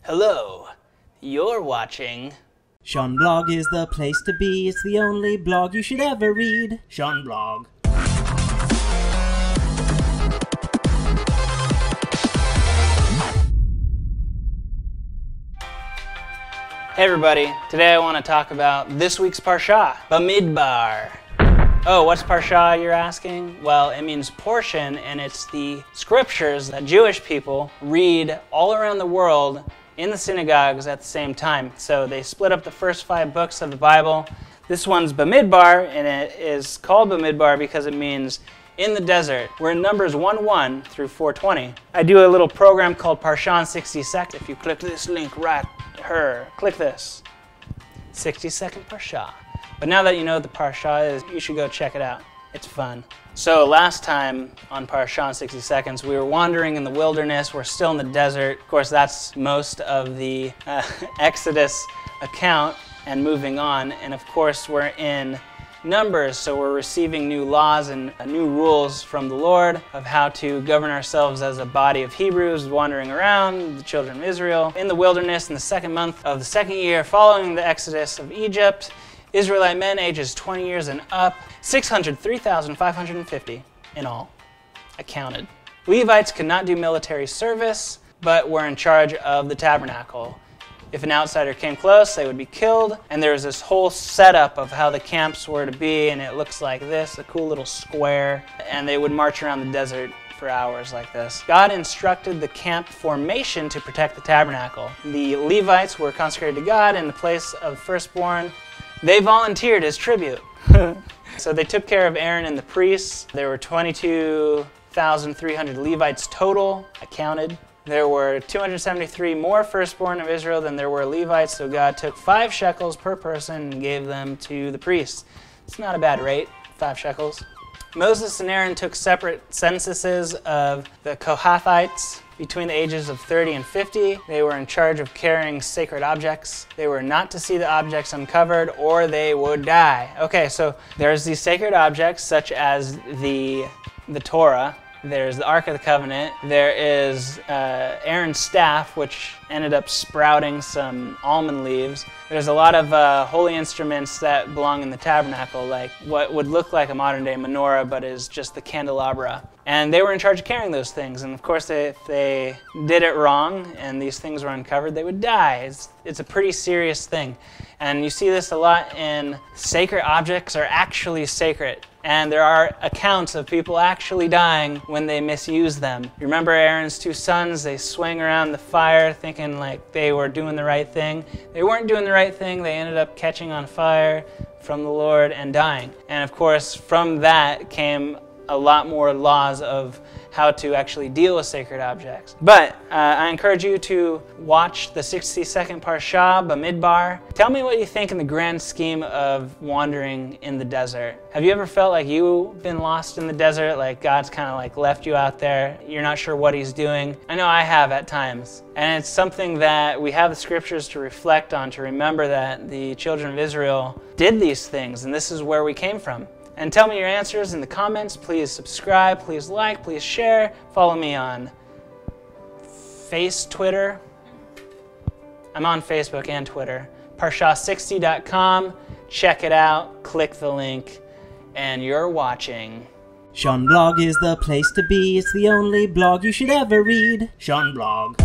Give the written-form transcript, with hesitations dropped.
Hello, you're watching... Sean Blog is the place to be. It's the only blog you should ever read. Sean Blog. Hey everybody, today I want to talk about this week's Parsha, Bamidbar. Oh, what's Parsha, you're asking? Well, it means portion, and it's the scriptures that Jewish people read all around the world in the synagogues at the same time. So they split up the first 5 books of the Bible. This one's Bamidbar, and it is called Bamidbar because it means in the desert. We're in Numbers 1:1 through 4:20. I do a little program called Parsha in 60 seconds. If you click this link right here, click this. 60-second Parsha. But now that you know what the Parsha is, you should go check it out. It's fun. So last time on Parsha in 60 seconds, we were wandering in the wilderness. We're still in the desert. Of course, that's most of the Exodus account and moving on. And of course, we're in Numbers, so we're receiving new laws and new rules from the Lord of how to govern ourselves as a body of Hebrews wandering around, the children of Israel, in the wilderness in the 2nd month of the 2nd year following the Exodus of Egypt. Israelite men ages 20 years and up, 603,550 in all, accounted. Levites could not do military service, but were in charge of the tabernacle. If an outsider came close, they would be killed, and there was this whole setup of how the camps were to be, and it looks like this, a cool little square, and they would march around the desert for hours like this. God instructed the camp formation to protect the tabernacle. The Levites were consecrated to God in the place of firstborn. They volunteered as tribute. So they took care of Aaron and the priests. There were 22,300 Levites total, I counted. There were 273 more firstborn of Israel than there were Levites, so God took 5 shekels per person and gave them to the priests. It's not a bad rate, 5 shekels. Moses and Aaron took separate censuses of the Kohathites between the ages of 30 and 50. They were in charge of carrying sacred objects. They were not to see the objects uncovered or they would die. Okay, so there's these sacred objects such as the Torah. There's the Ark of the Covenant. There is Aaron's staff, which ended up sprouting some almond leaves. There's a lot of holy instruments that belong in the tabernacle, like what would look like a modern-day menorah, but is just the candelabra. And they were in charge of carrying those things. And of course, if they did it wrong and these things were uncovered, they would die. It's a pretty serious thing. And you see this a lot in sacred objects are actually sacred. And there are accounts of people actually dying when they misuse them. You remember Aaron's 2 sons? They swing around the fire thinking like they were doing the right thing. They weren't doing the right thing. They ended up catching on fire from the Lord and dying. And of course, from that came a lot more laws of how to actually deal with sacred objects. But I encourage you to watch the 60-second Parsha, Bamidbar. Tell me what you think in the grand scheme of wandering in the desert. Have you ever felt like you've been lost in the desert, like God's kind of like left you out there, you're not sure what he's doing? I know I have at times. And it's something that we have the scriptures to reflect on, to remember that the children of Israel did these things, and this is where we came from. And tell me your answers in the comments. Please subscribe, please like, please share. Follow me on Twitter. I'm on Facebook and Twitter. Parsha60.com. Check it out, click the link, and you're watching. Sean Blog is the place to be. It's the only blog you should ever read. Sean Blog.